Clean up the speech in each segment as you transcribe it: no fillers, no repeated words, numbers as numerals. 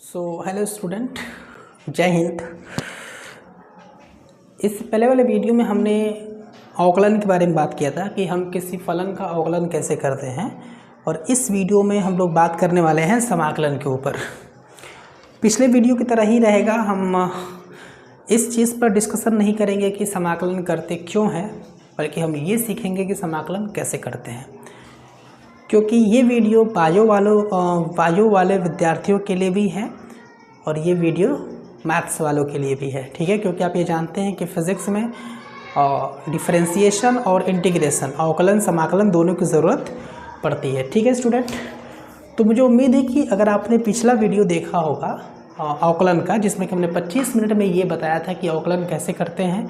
Hello student, जय हिंद। इस पहले वाले वीडियो में हमने अवकलन के बारे में बात किया था कि हम किसी फलन का अवकलन कैसे करते हैं, और इस वीडियो में हम लोग बात करने वाले हैं समाकलन के ऊपर। पिछले वीडियो की तरह ही रहेगा, हम इस चीज़ पर डिस्कशन नहीं करेंगे कि समाकलन करते क्यों हैं, बल्कि हम ये सीखेंगे कि समाकलन कैसे करते हैं। क्योंकि ये वीडियो बायो वाले विद्यार्थियों के लिए भी है और ये वीडियो मैथ्स वालों के लिए भी है, ठीक है। क्योंकि आप ये जानते हैं कि फ़िज़िक्स में डिफरेंशिएशन और इंटीग्रेशन, अवकलन समाकलन दोनों की ज़रूरत पड़ती है, ठीक है स्टूडेंट। तो मुझे उम्मीद है कि अगर आपने पिछला वीडियो देखा होगा अवकलन का, जिसमें कि हमने 25 मिनट में ये बताया था कि अवकलन कैसे करते हैं,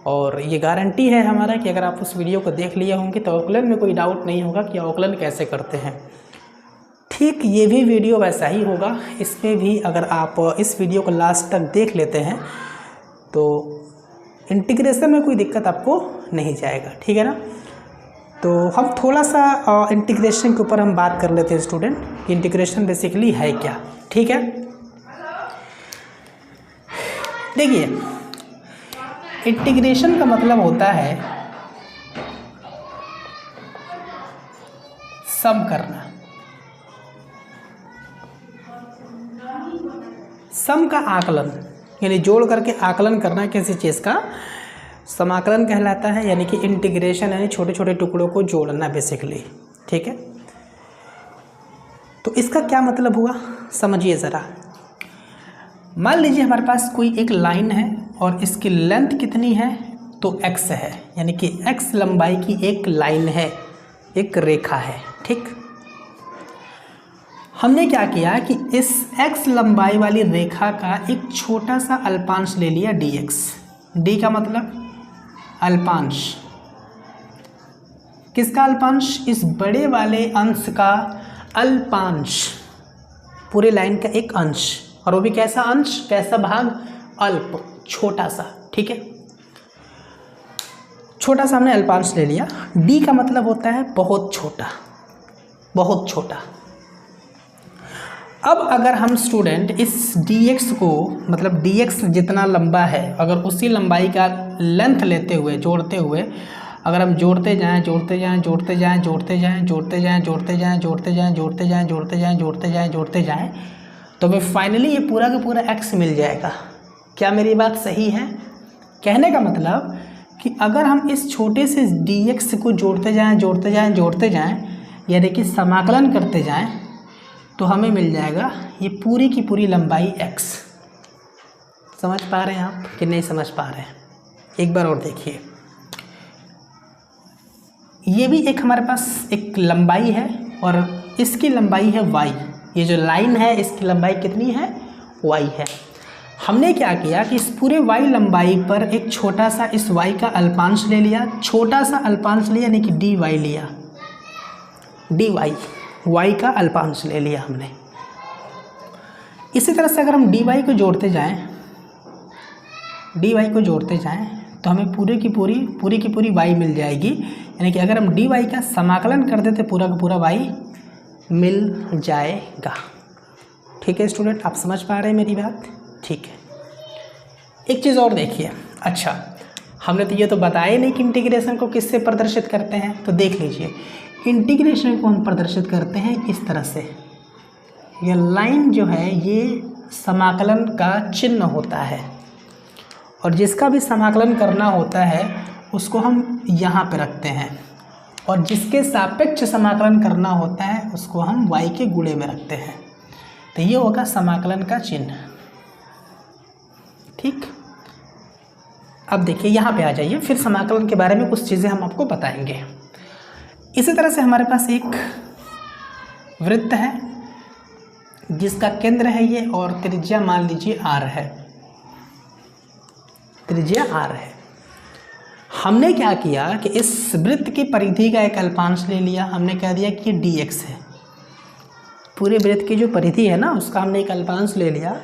और ये गारंटी है हमारा कि अगर आप उस वीडियो को देख लिए होंगे तो अवकलन में कोई डाउट नहीं होगा कि अवकलन कैसे करते हैं। ठीक ये भी वीडियो वैसा ही होगा। इसमें भी अगर आप इस वीडियो को लास्ट तक देख लेते हैं तो इंटीग्रेशन में कोई दिक्कत आपको नहीं जाएगा, ठीक है ना। तो हम थोड़ा सा इंटीग्रेशन के ऊपर हम बात कर लेते हैं स्टूडेंट, कि इंटीग्रेशन बेसिकली है क्या, ठीक है। देखिए, इंटीग्रेशन का मतलब होता है सम करना। सम का आकलन यानी जोड़ करके आकलन करना किसी चीज़ का समाकलन कहलाता है, यानी कि इंटीग्रेशन यानी छोटे छोटे टुकड़ों को जोड़ना बेसिकली, ठीक है। तो इसका क्या मतलब हुआ, समझिए ज़रा। मान लीजिए हमारे पास कोई एक लाइन है और इसकी लेंथ कितनी है, तो x है, यानी कि x लंबाई की एक लाइन है, एक रेखा है, ठीक। हमने क्या किया कि इस x लंबाई वाली रेखा का एक छोटा सा अल्पांश ले लिया dx। d का मतलब अल्पांश, किसका अल्पांश, इस बड़े वाले अंश का अल्पांश, पूरे लाइन का एक अंश, और वो भी कैसा अंश, कैसा भाग, अल्प, छोटा सा, ठीक है। छोटा सा हमने अल्पांश ले लिया। d का मतलब होता है बहुत छोटा, बहुत छोटा। अब अगर हम स्टूडेंट इस dx को, मतलब dx जितना लंबा है, अगर उसी लंबाई का लेंथ लेते हुए, जोड़ते हुए, अगर हम जोड़ते जाएं जोड़ते जाएं जोड़ते जाएं जोड़ते जाएं जोड़ते जाएं जोड़ते जाएं जोड़ते जाएं जोड़ते जाएं जोड़ते जाएं जोड़ते जाएं जोड़ते जाएं तो हमें फाइनली ये पूरा का पूरा x मिल जाएगा। क्या मेरी बात सही है? कहने का मतलब कि अगर हम इस छोटे से dx को जोड़ते जाएं जोड़ते जाएं जोड़ते जाएं, यानी कि समाकलन करते जाएं, तो हमें मिल जाएगा ये पूरी की पूरी लंबाई x। समझ पा रहे हैं आप कि नहीं समझ पा रहे हैं? एक बार और देखिए, ये भी एक हमारे पास एक लंबाई है और इसकी लंबाई है y। ये जो लाइन है इसकी लंबाई कितनी है, y है। हमने क्या किया कि इस पूरे y लंबाई पर एक छोटा सा इस y का अल्पांश ले लिया, छोटा सा अल्पांश लिया, यानी कि dy लिया, dy, y का अल्पांश ले लिया हमने। इसी तरह से अगर हम dy को जोड़ते जाएं तो हमें पूरी की पूरी y मिल जाएगी, यानी कि अगर हम dy का समाकलन कर देते पूरा का पूरा y मिल जाएगा, ठीक है स्टूडेंट। आप समझ पा रहे हैं मेरी बात? ठीक है। एक चीज़ और देखिए। अच्छा, हमने तो ये तो बताया नहीं कि इंटीग्रेशन को किससे प्रदर्शित करते हैं, तो देख लीजिए, इंटीग्रेशन को हम प्रदर्शित करते हैं इस तरह से। ये लाइन जो है ये समाकलन का चिन्ह होता है, और जिसका भी समाकलन करना होता है उसको हम यहाँ पे रखते हैं, और जिसके सापेक्ष समाकलन करना होता है उसको हम y के गुणे में रखते हैं। तो ये होगा समाकलन का चिन्ह, ठीक। अब देखिए यहाँ पे आ जाइए, फिर समाकलन के बारे में कुछ चीज़ें हम आपको बताएंगे। इसी तरह से हमारे पास एक वृत्त है जिसका केंद्र है ये, और त्रिज्या मान लीजिए r है, त्रिज्या r है। हमने क्या किया कि इस वृत्त की परिधि का एक अल्पांश ले लिया, हमने कह दिया कि ये dx है। पूरे वृत्त की जो परिधि है ना उसका हमने एक अल्पांश ले लिया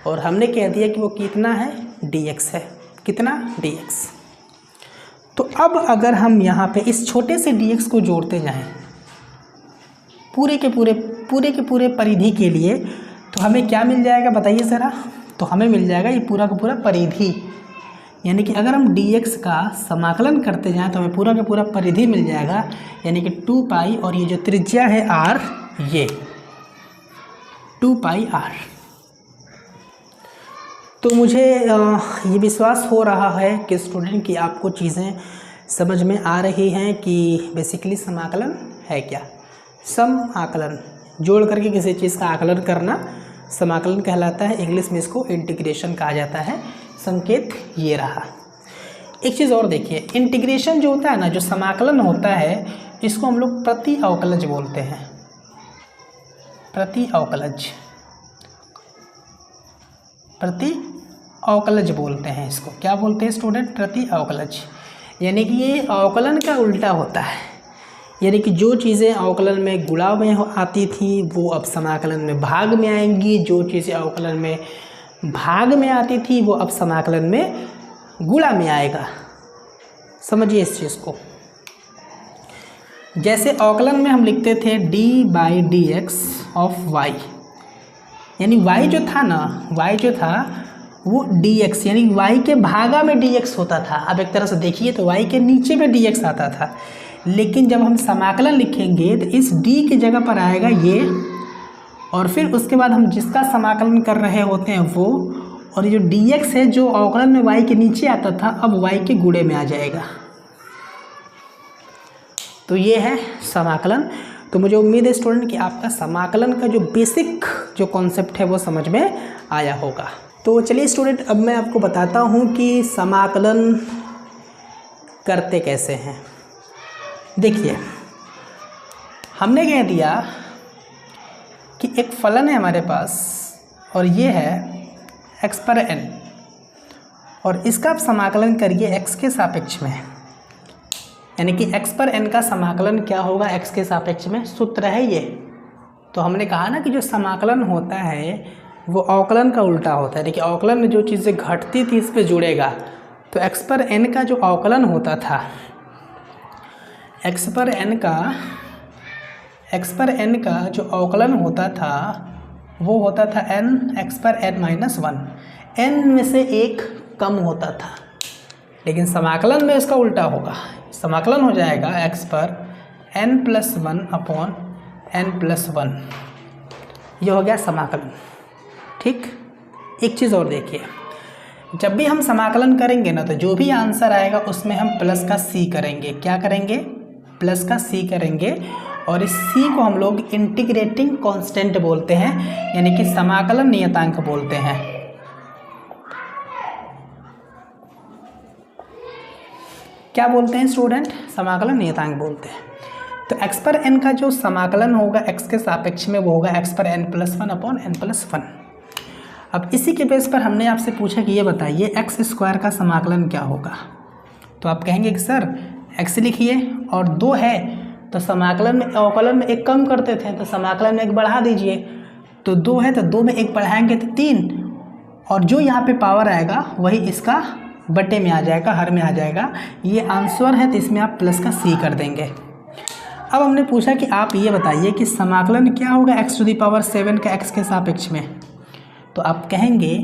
और हमने कह दिया कि वो कितना है, dx है। कितना, dx। तो अब अगर हम यहाँ पे इस छोटे से dx को जोड़ते जाएं पूरे के पूरे परिधि के लिए, तो हमें क्या मिल जाएगा बताइए ज़रा। तो हमें मिल जाएगा ये पूरा का पूरा परिधि, यानी कि अगर हम dx का समाकलन करते जाएं तो हमें पूरा का पूरा परिधि मिल जाएगा, यानी कि 2 पाई, और ये जो त्रिज्या है r, ये 2 पाई r। तो मुझे ये विश्वास हो रहा है कि स्टूडेंट की आपको चीज़ें समझ में आ रही हैं कि बेसिकली समाकलन है क्या। सम आकलन, जोड़ करके किसी चीज़ का आकलन करना समाकलन कहलाता है। इंग्लिश में इसको इंटीग्रेशन कहा जाता है। संकेत ये रहा। एक चीज़ और देखिए, इंटीग्रेशन जो होता है ना, जो समाकलन होता है, इसको हम लोग प्रति अवकलज बोलते हैं। प्रति अवकलज बोलते हैं इसको। क्या बोलते हैं स्टूडेंट? प्रति अवकलज। यानी कि ये अवकलन का उल्टा होता है, यानी कि जो चीज़ें अवकलन में गुणा में आती थी वो अब समाकलन में भाग में आएंगी, जो चीज़ें अवकलन में भाग में आती थी वो अब समाकलन में गुणा में आएगा। समझिए इस चीज़ को। जैसे अवकलन में हम लिखते थे d/dx ऑफ y, यानी y जो था ना, y जो था वो dx, यानी y के भागा में dx होता था। अब एक तरह से देखिए तो y के नीचे में dx आता था, लेकिन जब हम समाकलन लिखेंगे तो इस d की जगह पर आएगा ये, और फिर उसके बाद हम जिसका समाकलन कर रहे होते हैं वो, और ये जो dx है जो अवकलन में y के नीचे आता था अब y के गुणे में आ जाएगा। तो ये है समाकलन। तो मुझे उम्मीद है स्टूडेंट कि आपका समाकलन का जो बेसिक जो कॉन्सेप्ट है वो समझ में आया होगा। तो चलिए स्टूडेंट, अब मैं आपको बताता हूँ कि समाकलन करते कैसे हैं। देखिए, हमने कह दिया कि एक फलन है हमारे पास और ये है x पर n, और इसका आप समाकलन करिए x के सापेक्ष में, यानी कि x पर n का समाकलन क्या होगा x के सापेक्ष में। सूत्र है ये। तो हमने कहा ना कि जो समाकलन होता है वो अवकलन का उल्टा होता है, यानी कि अवकलन में जो चीज़ें घटती थी इस पे जुड़ेगा। तो x पर n का जो अवकलन होता था, x पर n का जो अवकलन होता था वो होता था n x पर n-1, n में से एक कम होता था। लेकिन समाकलन में इसका उल्टा होगा, समाकलन हो जाएगा x पर n+1 अपॉन n+1। ये हो गया समाकलन। ठीक। एक चीज़ और देखिए, जब भी हम समाकलन करेंगे ना तो जो भी आंसर आएगा उसमें हम प्लस का c करेंगे। क्या करेंगे? प्लस का c करेंगे, और इस c को हम लोग इंटीग्रेटिंग कांस्टेंट बोलते हैं, यानी कि समाकलन नियतांक बोलते हैं। क्या बोलते हैं स्टूडेंट? समाकलन नियतांक बोलते हैं। तो x पर n का जो समाकलन होगा x के सापेक्ष में वो होगा x पर n+1 अपॉन n+1। अब इसी के बेस पर हमने आपसे पूछा कि ये बताइए x² का समाकलन क्या होगा। तो आप कहेंगे कि सर x लिखिए और 2 है तो समाकलन में अवकलन में एक कम करते थे तो समाकलन में एक बढ़ा दीजिए। तो 2 है तो 2 में एक बढ़ाएंगे तो 3, और जो यहाँ पे पावर आएगा वही इसका बटे में आ जाएगा, हर में आ जाएगा। ये आंसर है तो इसमें आप प्लस का c कर देंगे। अब हमने पूछा कि आप ये बताइए कि समाकलन क्या होगा x⁷ का x के सापेक्ष में। तो आप कहेंगे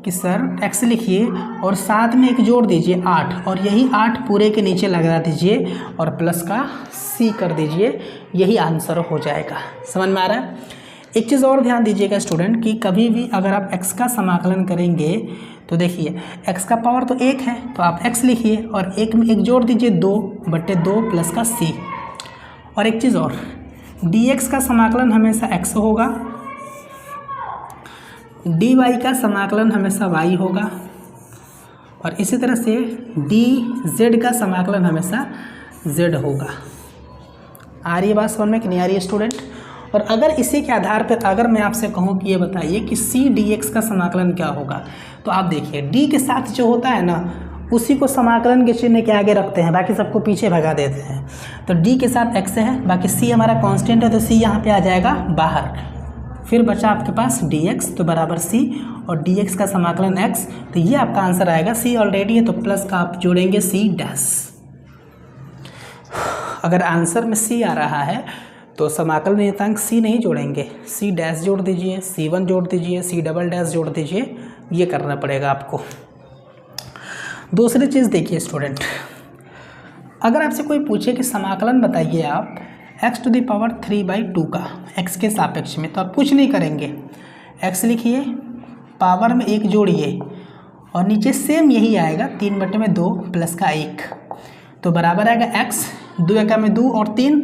कि सर x लिखिए और साथ में एक जोड़ दीजिए 8, और यही 8 पूरे के नीचे लगा दीजिए और प्लस का c कर दीजिए, यही आंसर हो जाएगा। समझ में आ रहा है? एक चीज़ और ध्यान दीजिएगा स्टूडेंट कि कभी भी अगर आप x का समाकलन करेंगे तो देखिए x का पावर तो 1 है तो आप x लिखिए और 1 में एक जोड़ दीजिए 2/2 प्लस का c। और एक चीज़ और, dx का समाकलन हमेशा x होगा, dy का समाकलन हमेशा y होगा, और इसी तरह से dz का समाकलन हमेशा z होगा। आ रही है बात समझ में कि नहीं आ रही है स्टूडेंट? और अगर इसी के आधार पर अगर मैं आपसे कहूँ कि ये बताइए कि c dx का समाकलन क्या होगा, तो आप देखिए d के साथ जो होता है ना उसी को समाकलन के चिन्ह के आगे रखते हैं, बाकी सबको पीछे भगा देते हैं। तो d के साथ x है, बाकी c हमारा कांस्टेंट है तो c यहाँ पे आ जाएगा बाहर। फिर बचा आपके पास dx तो बराबर c, और dx का समाकलन x, तो ये आपका आंसर आएगा। c ऑलरेडी है तो प्लस का आप जोड़ेंगे c डैश। अगर आंसर में c आ रहा है तो समाकलन नियतांक सी नहीं जोड़ेंगे, सी डैश जोड़ दीजिए, C1 जोड़ दीजिए, C डबल डैश जोड़ दीजिए, ये करना पड़ेगा आपको। दूसरी चीज़ देखिए स्टूडेंट, अगर आपसे कोई पूछे कि समाकलन बताइए आप x⁴ 3/2 का x के सापेक्ष में, तो आप कुछ नहीं करेंगे, x लिखिए, पावर में 1 जोड़िए और नीचे सेम यही आएगा 3/2 प्लस का 1, तो बराबर आएगा x 2 एका में 2 और 3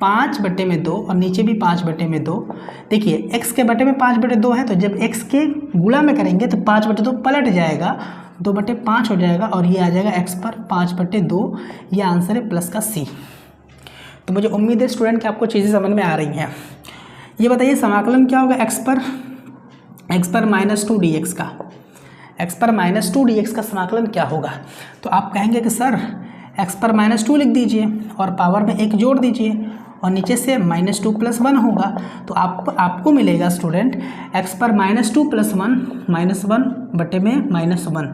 5/2 और नीचे भी 5/2। देखिए x के बटे में 5/2 है, तो जब x के गुणा में करेंगे तो 5/2 पलट जाएगा, 2/5 हो जाएगा और ये आ जाएगा x पर 5/2। ये आंसर है प्लस का C। तो मुझे उम्मीद है स्टूडेंट कि आपको चीज़ें समझ में आ रही हैं। ये बताइए समाकलन क्या होगा x पर -2 dx का, x पर -2 dx का समाकलन क्या होगा? तो आप कहेंगे कि सर x पर -2 लिख दीजिए और पावर में 1 जोड़ दीजिए और नीचे से -2 + 1 होगा, तो आपको मिलेगा स्टूडेंट x पर -2 + 1 -1 बटे में -1।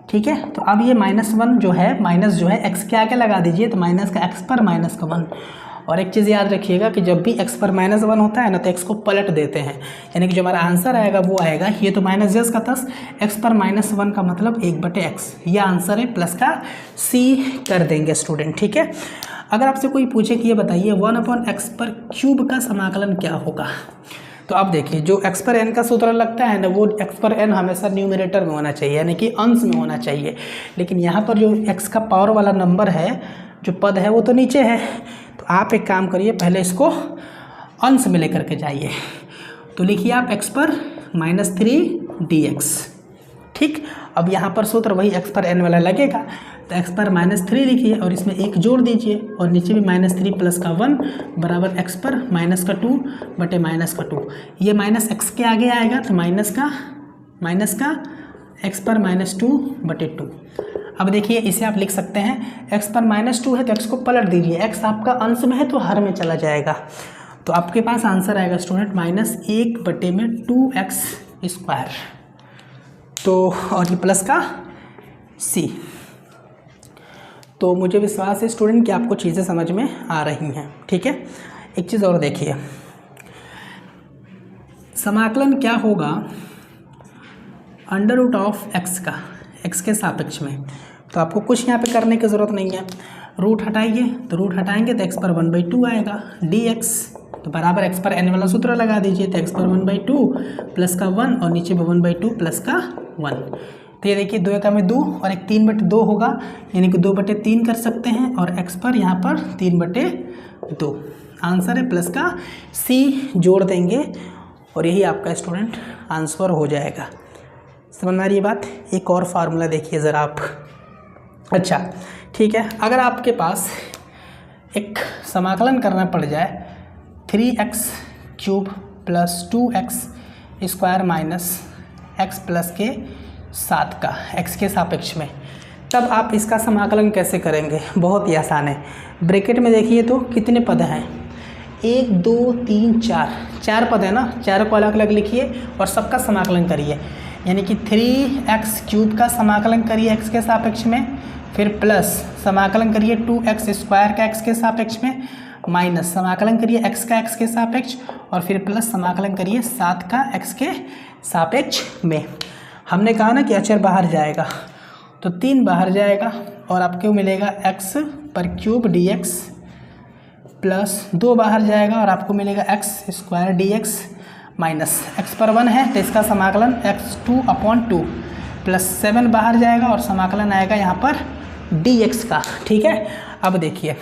ठीक है, तो अब ये -1 जो है माइनस जो है x के आगे लगा दीजिए, तो माइनस का x पर -1। और एक चीज़ याद रखिएगा कि जब भी x पर -1 होता है ना, तो x को पलट देते हैं, यानी कि जो हमारा आंसर आएगा वो आएगा, ये तो -10 का 10, x पर -1 का मतलब 1/x, ये आंसर है प्लस का C कर देंगे स्टूडेंट। ठीक है, अगर आपसे कोई पूछे कि ये बताइए 1/x³ का समाकलन क्या होगा, तो आप देखिए जो x पर n का सूत्र लगता है ना, वो x पर n हमेशा न्यूमरेटर में होना चाहिए, यानी कि अंश में होना चाहिए, लेकिन यहाँ पर जो x का पावर वाला नंबर है, जो पद है, वो तो नीचे है। तो आप एक काम करिए, पहले इसको अंश में लेकर के जाइए, तो लिखिए आप x पर -3 dx। ठीक, अब यहाँ पर सूत्र वही x पर n वाला लगेगा, तो x पर -3 लिखिए और इसमें 1 जोड़ दीजिए और नीचे भी -3 प्लस का 1 बराबर x पर -2 बटे -2। ये माइनस x के आगे आएगा, तो माइनस का x पर -2/2। अब देखिए इसे आप लिख सकते हैं, x पर -2 है तो x को पलट दीजिए, x आपका अंश में है तो हर में चला जाएगा, तो आपके पास आंसर आएगा स्टूडेंट -1/2x²। तो और ये प्लस का C। तो मुझे विश्वास है स्टूडेंट कि आपको चीज़ें समझ में आ रही हैं। ठीक है, एक चीज़ और देखिए, समाकलन क्या होगा √x का x के सापेक्ष में, तो आपको कुछ यहाँ पे करने की ज़रूरत नहीं है, रूट हटाइए, तो रूट हटाएंगे तो x पर 1/2 आएगा dx, तो बराबर x पर n वाला सूत्र लगा दीजिए, तो x पर 1/2 प्लस का 1 और नीचे भी 1/2 प्लस का 1। तो ये देखिए 2 एका में 2 और एक 3/2 होगा, यानी कि 2/3 कर सकते हैं, और x पर यहाँ पर 3/2। आंसर है प्लस का C जोड़ देंगे और यही आपका स्टूडेंट आंसर हो जाएगा। समझ में आ रही है बात? एक और फार्मूला देखिए ज़रा आप। अच्छा ठीक है, अगर आपके पास एक समाकलन करना पड़ जाए 3x³ + 2x² - x + के 7 का x के सापेक्ष में, तब आप इसका समाकलन कैसे करेंगे? बहुत ही आसान है। ब्रैकेट में देखिए तो कितने पद हैं, 1 2 3 4 पद है ना, चारों को अलग अलग लिखिए और सबका समाकलन करिए, यानी कि 3x³ का समाकलन करिए x के सापेक्ष में, फिर प्लस समाकलन करिए 2x² का x के सापेक्ष में, माइनस समाकलन करिए x का x के सापेक्ष, और फिर प्लस समाकलन करिए 7 का x के सापेक्ष में। हमने कहा ना कि अचर बाहर जाएगा, तो 3 बाहर जाएगा और आपको मिलेगा x³ dx प्लस 2 बाहर जाएगा और आपको मिलेगा x² dx माइनस x पर 1 है तो इसका समाकलन x2/2 प्लस 7 बाहर जाएगा और समाकलन आएगा यहाँ पर dx का। ठीक है, अब देखिए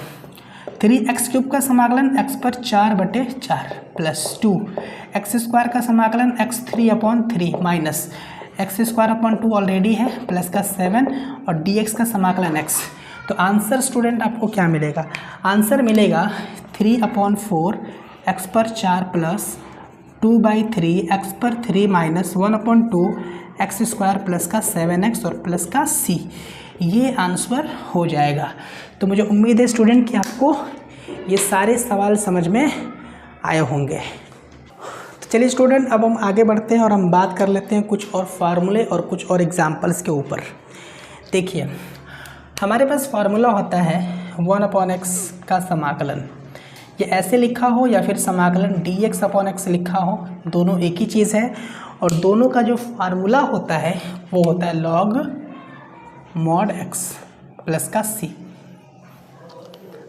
3x³ का समाकलन x पर 4/4 प्लस 2 x² का समाकलन x3/3 माइनस x²/2 ऑलरेडी है प्लस का 7 और dx का समाकलन x। तो आंसर स्टूडेंट आपको क्या मिलेगा? आंसर मिलेगा 3/4 x पर 4 प्लस 2/3 x पर 3 माइनस 1/2 x² प्लस का 7x और प्लस का c। ये आंसर हो जाएगा। तो मुझे उम्मीद है स्टूडेंट कि आपको ये सारे सवाल समझ में आए होंगे। तो चलिए स्टूडेंट, अब हम आगे बढ़ते हैं और हम बात कर लेते हैं कुछ और फार्मूले और कुछ और एग्जाम्पल्स के ऊपर। देखिए हमारे पास फार्मूला होता है 1/x का समाकलन, ये ऐसे लिखा हो या फिर समाकलन dx अपॉन x लिखा हो, दोनों एक ही चीज़ है। और दोनों का जो फार्मूला होता है वो होता है log mod x प्लस का c।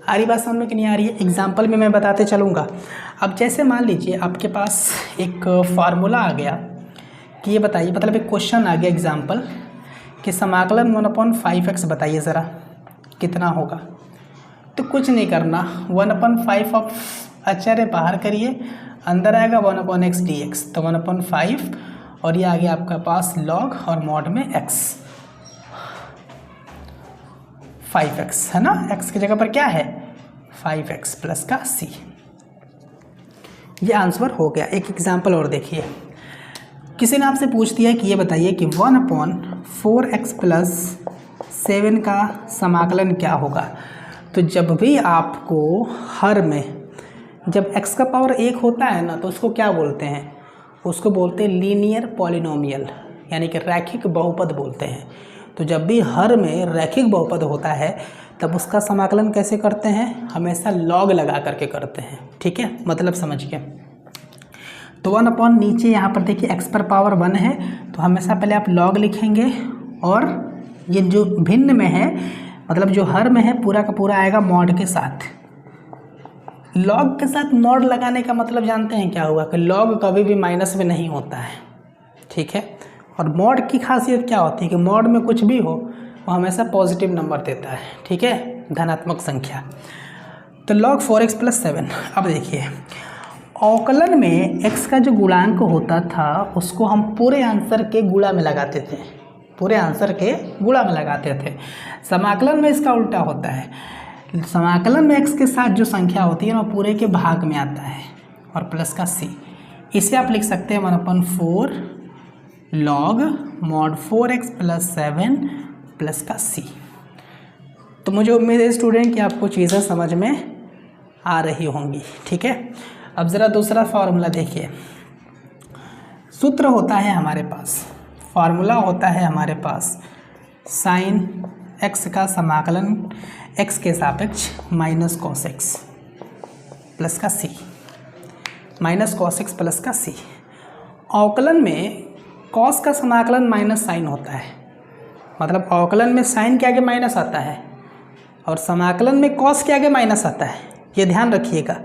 आ रही बात समझ में कि नहीं आ रही है? एग्जाम्पल में मैं बताते चलूँगा। अब जैसे मान लीजिए आपके पास एक फार्मूला आ गया कि ये बताइए, मतलब एक क्वेश्चन आ गया एग्जाम्पल कि समाकलन 1/5x बताइए ज़रा कितना होगा। तो कुछ नहीं करना, 1/5 ऑफ आचार्य बाहर करिए, अंदर आएगा 1/x dx, तो 1/5 और ये आ गया आपका पास log और mod में x, 5x है ना, x की जगह पर क्या है 5x प्लस का c। ये आंसर हो गया। एक एग्जाम्पल और देखिए, किसी ने आपसे पूछ दिया कि ये बताइए कि 1/4x प्लस 7 का समाकलन क्या होगा। तो जब भी आपको हर में जब x का पावर 1 होता है ना, तो उसको क्या बोलते हैं, उसको बोलते हैं लीनियर पॉलिनोमियल, यानी कि रैखिक बहुपद बोलते हैं। तो जब भी हर में रैखिक बहुपद होता है तब उसका समाकलन कैसे करते हैं, हमेशा लॉग लगा करके करते हैं। ठीक है, मतलब समझिए। तो 1 अपॉन नीचे यहाँ पर देखिए x पर पावर 1 है, तो हमेशा पहले आप लॉग लिखेंगे, और ये जो भिन्न में है मतलब जो हर में है पूरा का पूरा आएगा मॉड के साथ। लॉग के साथ मॉड लगाने का मतलब जानते हैं क्या हुआ कि लॉग कभी भी माइनस में नहीं होता है। ठीक है, और मॉड की खासियत क्या होती है कि मॉड में कुछ भी हो वो हमेशा पॉजिटिव नंबर देता है। ठीक है, धनात्मक संख्या। तो log 4x प्लस 7। अब देखिए अवकलन में x का जो गुणांक होता था उसको हम पूरे आंसर के गुणा में लगाते थे, पूरे आंसर के गुणा में लगाते थे। समाकलन में इसका उल्टा होता है, समाकलन में x के साथ जो संख्या होती है वो पूरे के भाग में आता है और प्लस का c। इसे आप लिख सकते हैं 1/4 log mod 4x plus 7 plus का c। तो मुझे उम्मीद है स्टूडेंट कि आपको चीज़ें समझ में आ रही होंगी। ठीक है, अब ज़रा दूसरा फार्मूला देखिए। सूत्र होता है हमारे पास, फार्मूला होता है हमारे पास साइन x का समाकलन x के सापेक्ष माइनस कॉस x प्लस का c, minus cos x plus का c। अवकलन में कॉस का समाकलन माइनस साइन होता है, मतलब अवकलन में साइन के आगे माइनस आता है और समाकलन में कॉस के आगे माइनस आता है। ये ध्यान रखिएगा।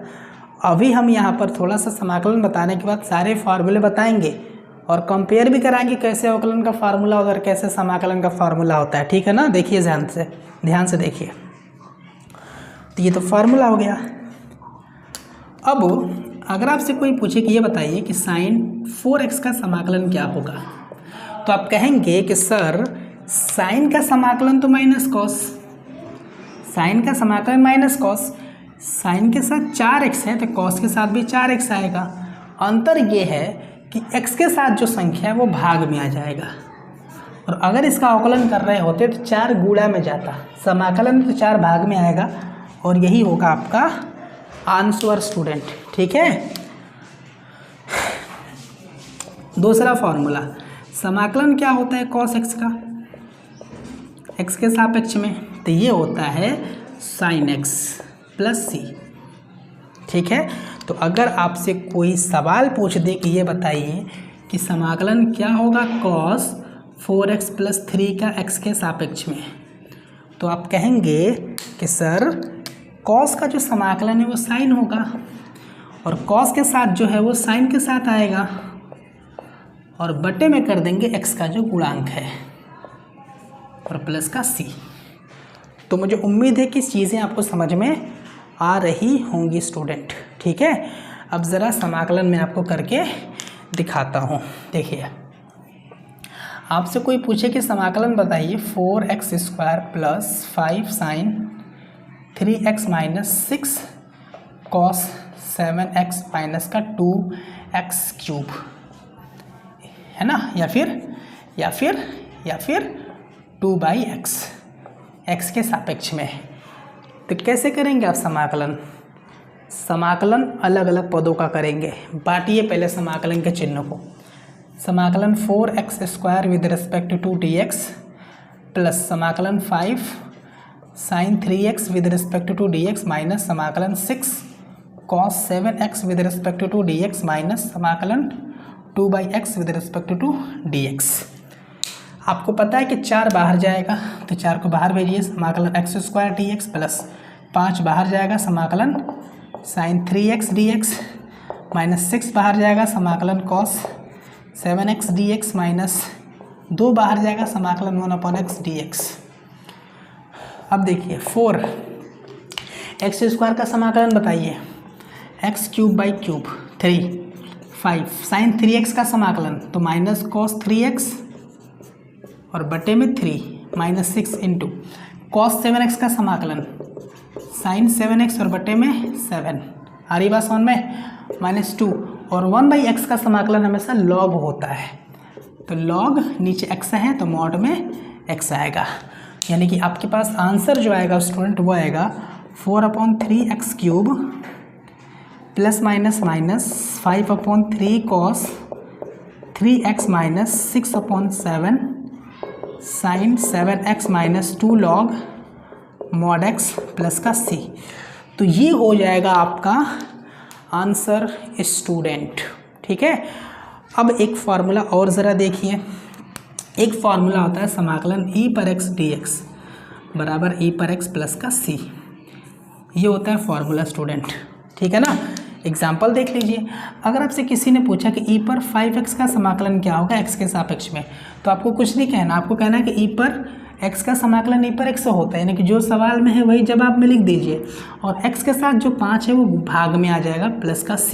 अभी हम यहाँ पर थोड़ा सा समाकलन बताने के बाद सारे फार्मूले बताएंगे और कंपेयर भी कराएंगे कैसे अवकलन का फार्मूला और कैसे समाकलन का फार्मूला होता है। ठीक है ना, देखिए ध्यान से देखिए। तो ये तो फार्मूला हो गया। अब अगर आपसे कोई पूछे कि ये बताइए कि साइन 4x का समाकलन क्या होगा, तो आप कहेंगे कि सर साइन का समाकलन तो माइनस कॉस, साइन का समाकलन माइनस कॉस, साइन के साथ 4x है तो कॉस के साथ भी 4x आएगा। अंतर ये है कि x के साथ जो संख्या है वो भाग में आ जाएगा, और अगर इसका अवकलन कर रहे होते तो 4 गुणा में जाता, समाकलन तो 4 भाग में आएगा, और यही होगा आपका आंसर स्टूडेंट। ठीक है, दूसरा फॉर्मूला, समाकलन क्या होता है कॉस x का x के सापेक्ष में, तो ये होता है साइन x प्लस c। ठीक है, तो अगर आपसे कोई सवाल पूछ दे कि ये बताइए कि समाकलन क्या होगा कॉस 4x प्लस 3 का x के सापेक्ष में, तो आप कहेंगे कि सर कॉस का जो समाकलन है वो साइन होगा, और कॉस के साथ जो है वो साइन के साथ आएगा, और बटे में कर देंगे x का जो गुणांक है और प्लस का c। तो मुझे उम्मीद है कि चीज़ें आपको समझ में आ रही होंगी स्टूडेंट। ठीक है, अब ज़रा समाकलन में आपको करके दिखाता हूँ। देखिए आपसे कोई पूछे कि समाकलन बताइए 4x² plus 5 sine 3x minus 6 cos 7x minus का 2x क्यूब, है ना, या फिर 2/x x के सापेक्ष में। तो कैसे करेंगे आप समाकलन अलग अलग पदों का करेंगे। बांटिए पहले समाकलन के चिन्ह को। समाकलन 4x² with respect to dx plus समाकलन 5 sine 3x with respect to dx minus समाकलन 6 cos 7x with respect to dx minus समाकलन 2/x with respect to dx। आपको पता है कि 4 बाहर जाएगा तो 4 को बाहर भेजिए, समाकलन x² dx प्लस 5 बाहर जाएगा, समाकलन साइन 3x dx माइनस 6 बाहर जाएगा, समाकलन कॉस 7x dx माइनस 2 बाहर जाएगा, समाकलन 1/x dx। अब देखिए 4 x² का समाकलन बताइए, x³ 3 5 साइन 3x का समाकलन तो माइनस कॉस 3x और बटे में 3 माइनस 6 इंटू कॉस 7x का समाकलन साइन 7x और बटे में 7 आ रही बात समझ में, -2 और 1/x का समाकलन हमेशा लॉग होता है, तो लॉग नीचे x है तो मॉड में x आएगा। यानी कि आपके पास आंसर जो आएगा स्टूडेंट वो आएगा 4/3x³ plus minus 5/3 cos 3x minus 6/7 sine 7x minus 2 log mod x plus का c। तो ये हो जाएगा आपका आंसर स्टूडेंट। ठीक है, अब एक फार्मूला और ज़रा देखिए। एक फार्मूला होता है समाकलन e/x dx बराबर e/x प्लस का c, ये होता है फार्मूला स्टूडेंट। ठीक है ना, एग्जाम्पल देख लीजिए। अगर आपसे किसी ने पूछा कि e पर 5x का समाकलन क्या होगा x के सापेक्ष में, तो आपको कुछ नहीं कहना, आपको कहना है कि e पर x का समाकलन e पर x होता है, यानी कि जो सवाल में है वही जवाब में लिख दीजिए, और x के साथ जो 5 है वो भाग में आ जाएगा प्लस का c,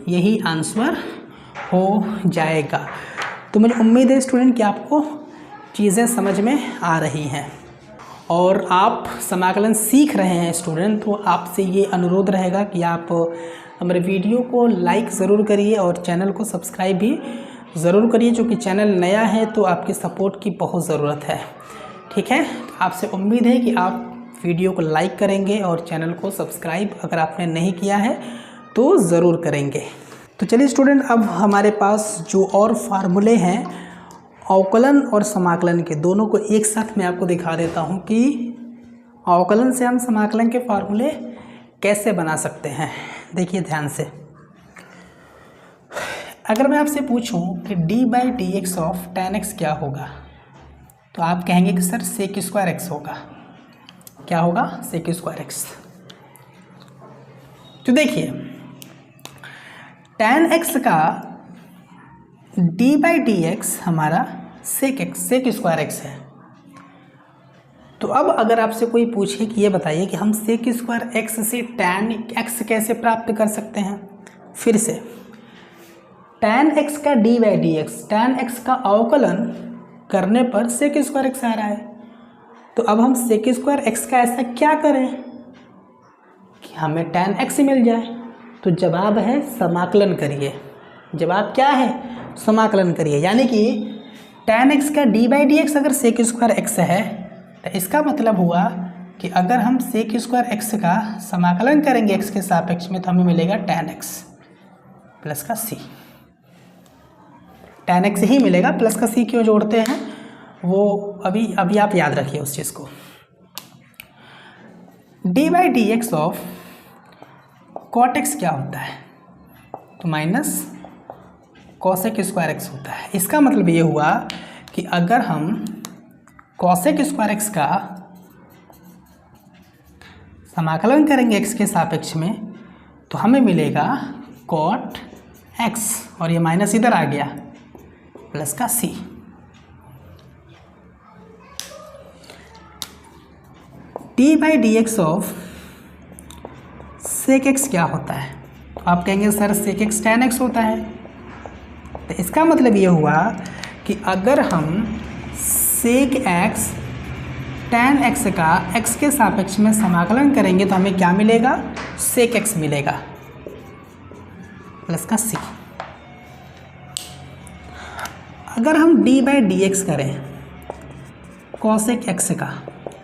यही आंसर हो जाएगा। तो मुझे उम्मीद है स्टूडेंट कि आपको चीज़ें समझ में आ रही हैं और आप समाकलन सीख रहे हैं स्टूडेंट। तो आपसे ये अनुरोध रहेगा कि आप हमारे वीडियो को लाइक ज़रूर करिए और चैनल को सब्सक्राइब भी ज़रूर करिए, क्योंकि चैनल नया है तो आपके सपोर्ट की बहुत ज़रूरत है। ठीक है, तो आपसे उम्मीद है कि आप वीडियो को लाइक करेंगे और चैनल को सब्सक्राइब अगर आपने नहीं किया है तो ज़रूर करेंगे। तो चलिए स्टूडेंट, अब हमारे पास जो और फार्मूले हैं अवकलन और समाकलन के, दोनों को एक साथ मैं आपको दिखा देता हूं कि अवकलन से हम समाकलन के फार्मूले कैसे बना सकते हैं। देखिए ध्यान से, अगर मैं आपसे पूछूं कि d/dx ऑफ tan x क्या होगा, तो आप कहेंगे कि सर sec² x होगा। क्या होगा? sec² x। तो देखिए tan x का d/dx हमारा sec² x है। तो अब अगर आपसे कोई पूछे कि ये बताइए कि हम sec² x से tan x कैसे प्राप्त कर सकते हैं, फिर से tan x का d/dx, tan x का अवकलन करने पर sec² x आ रहा है। तो अब हम sec² x का ऐसा क्या करें कि हमें tan x मिल जाए? तो जवाब है समाकलन करिए। जवाब क्या है? समाकलन करिए। यानी कि tan x का d/dx अगर sec² x है तो इसका मतलब हुआ कि अगर हम sec² x का समाकलन करेंगे x के सापेक्ष में तो हमें मिलेगा tan x प्लस का c। tan x ही मिलेगा, प्लस का c क्यों जोड़ते हैं वो अभी आप याद रखिए उस चीज़ को। d/dx ऑफ cot x क्या होता है? तो माइनस cosec² x होता है। इसका मतलब ये हुआ कि अगर हम cosec² x का समाकलन करेंगे x के सापेक्ष में तो हमें मिलेगा cot x, और ये माइनस इधर आ गया प्लस का c। d/dx of sec x क्या होता है? तो आप कहेंगे sir sec x tan x होता है। तो इसका मतलब ये हुआ कि अगर हम sec x tan x का x के सापेक्ष में समाकलन करेंगे तो हमें क्या मिलेगा? sec x मिलेगा प्लस का c। अगर हम d/dx करें cosec x का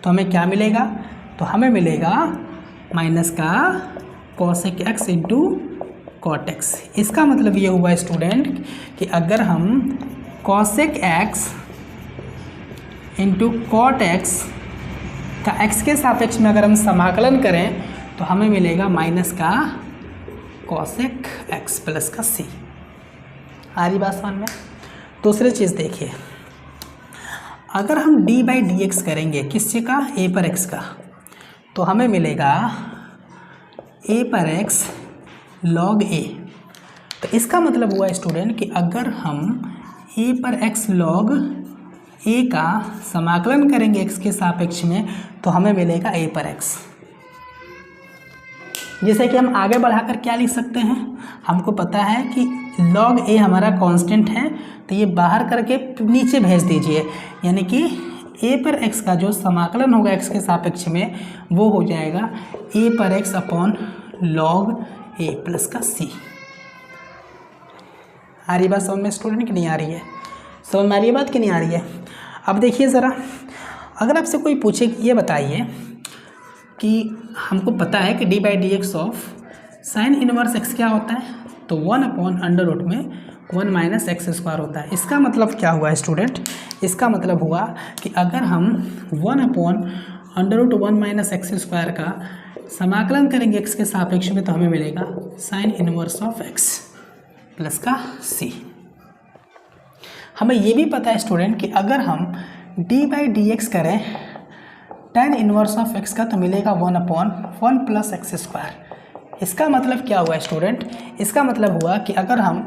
तो हमें क्या मिलेगा? तो हमें मिलेगा माइनस का cosec x into cot x। इसका मतलब ये हुआ स्टूडेंट कि अगर हम cosec x into cot x का x के सापेक्ष में अगर हम समाकलन करें तो हमें मिलेगा माइनस का कॉसेक एक्स प्लस का सी। आ रही बात समझ में। दूसरी चीज़ देखिए, अगर हम डी बाई डी एक्स करेंगे किससे का, ए पर एक्स का, तो हमें मिलेगा ए पर एक्स लॉग ए। तो इसका मतलब हुआ स्टूडेंट कि अगर हम ए पर एक्स लॉग ए का समाकलन करेंगे एक्स के सापेक्ष में तो हमें मिलेगा ए पर एक्स। जैसे कि हम आगे बढ़ाकर क्या लिख सकते हैं, हमको पता है कि log a हमारा कांस्टेंट है, तो ये बाहर करके नीचे भेज दीजिए, यानी कि a पर x का जो समाकलन होगा x के सापेक्ष में वो हो जाएगा a पर x upon log a plus का c। आ रही बात समझ में स्टूडेंट कि नहीं आ रही है? समझ में आ रही है बात कि नहीं आ रही है? अब देखिए ज़रा, अगर आपसे कोई पूछे कि ये बताइए कि हमको पता है कि D by d x of sine inverse x क्या होता है, तो 1 अपॉन अंडर रूट में 1 माइनस एक्स स्क्वायर होता है। इसका मतलब क्या हुआ स्टूडेंट, इसका मतलब हुआ कि अगर हम 1 upon under root 1 minus x square का समाकलन करेंगे एक्स के सापेक्ष में तो हमें मिलेगा sine inverse of X plus का सी। हमें ये भी पता है स्टूडेंट कि अगर हम डी बाई डी एक्स करें tan इनवर्स ऑफ x का तो मिलेगा 1 अपॉन 1 प्लस एक्स स्क्वायर। इसका मतलब क्या हुआ स्टूडेंट, इसका मतलब हुआ कि अगर हम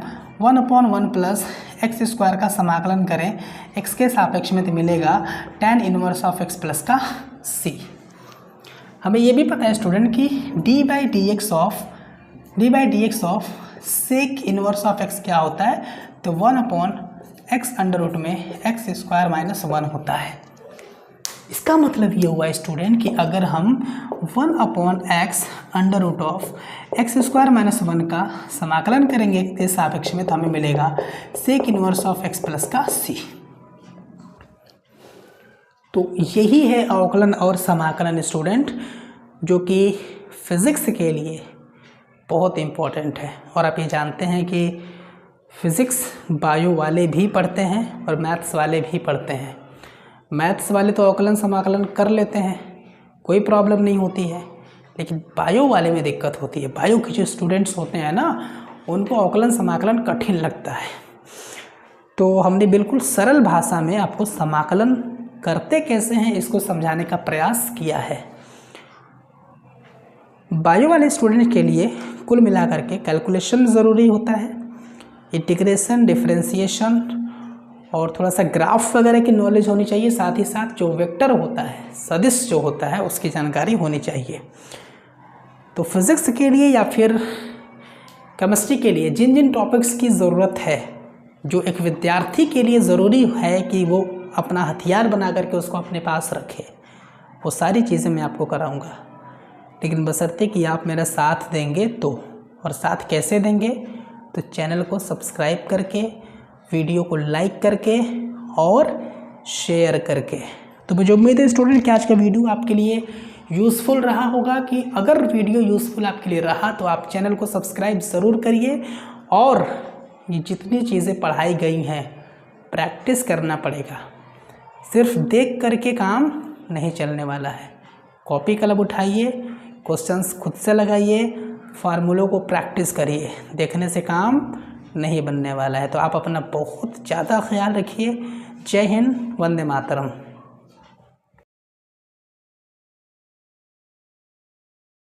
1 अपॉन 1 प्लस एक्स स्क्वायर का समाकलन करें x के सापेक्ष में तो मिलेगा tan inverse of x plus का c। हमें ये भी पता है स्टूडेंट कि d by d x of sec inverse of x क्या होता है, तो 1 अपॉन एक्स अंडर रूट में एक्स स्क्वायर माइनस 1 होता है। इसका मतलब ये हुआ स्टूडेंट कि अगर हम 1 upon x under root of x square minus 1 का समाकलन करेंगे इस सापेक्ष में तो हमें मिलेगा sec inverse of X plus का सी। तो यही है अवकलन और समाकलन स्टूडेंट, जो कि फिज़िक्स के लिए बहुत इम्पोर्टेंट है। और आप ये जानते हैं कि फिज़िक्स बायो वाले भी पढ़ते हैं और मैथ्स वाले भी पढ़ते हैं। मैथ्स वाले तो अवकलन समाकलन कर लेते हैं, कोई प्रॉब्लम नहीं होती है, लेकिन बायो वाले में दिक्कत होती है। बायो के जो स्टूडेंट्स होते हैं ना, उनको अवकलन समाकलन कठिन लगता है। तो हमने बिल्कुल सरल भाषा में आपको समाकलन करते कैसे हैं इसको समझाने का प्रयास किया है। बायो वाले स्टूडेंट के लिए कुल मिलाकर के कैलकुलेशन ज़रूरी होता है, इंटीग्रेशन, डिफरेंशिएशन और थोड़ा सा ग्राफ वगैरह की नॉलेज होनी चाहिए। साथ ही साथ जो वेक्टर होता है, सदिश जो होता है, उसकी जानकारी होनी चाहिए। तो फिज़िक्स के लिए या फिर केमिस्ट्री के लिए जिन जिन टॉपिक्स की ज़रूरत है, जो एक विद्यार्थी के लिए ज़रूरी है कि वो अपना हथियार बना करके उसको अपने पास रखे, वो सारी चीज़ें मैं आपको कराऊंगा। लेकिन बशर्ते कि आप मेरा साथ देंगे तो। और साथ कैसे देंगे, तो चैनल को सब्सक्राइब करके, वीडियो को लाइक करके और शेयर करके। तो मुझे उम्मीद है स्टूडेंट कि आज का वीडियो आपके लिए यूज़फुल रहा होगा। कि अगर वीडियो यूज़फुल आपके लिए रहा तो आप चैनल को सब्सक्राइब ज़रूर करिए। और ये जितनी चीज़ें पढ़ाई गई हैं प्रैक्टिस करना पड़ेगा, सिर्फ देख करके काम नहीं चलने वाला है। कॉपी कलम उठाइए, क्वेश्चंस खुद से लगाइए, फार्मूलों को प्रैक्टिस करिए, देखने से काम नहीं बनने वाला है। तो आप अपना बहुत ज़्यादा ख्याल रखिए। जय हिंद, वंदे मातरम।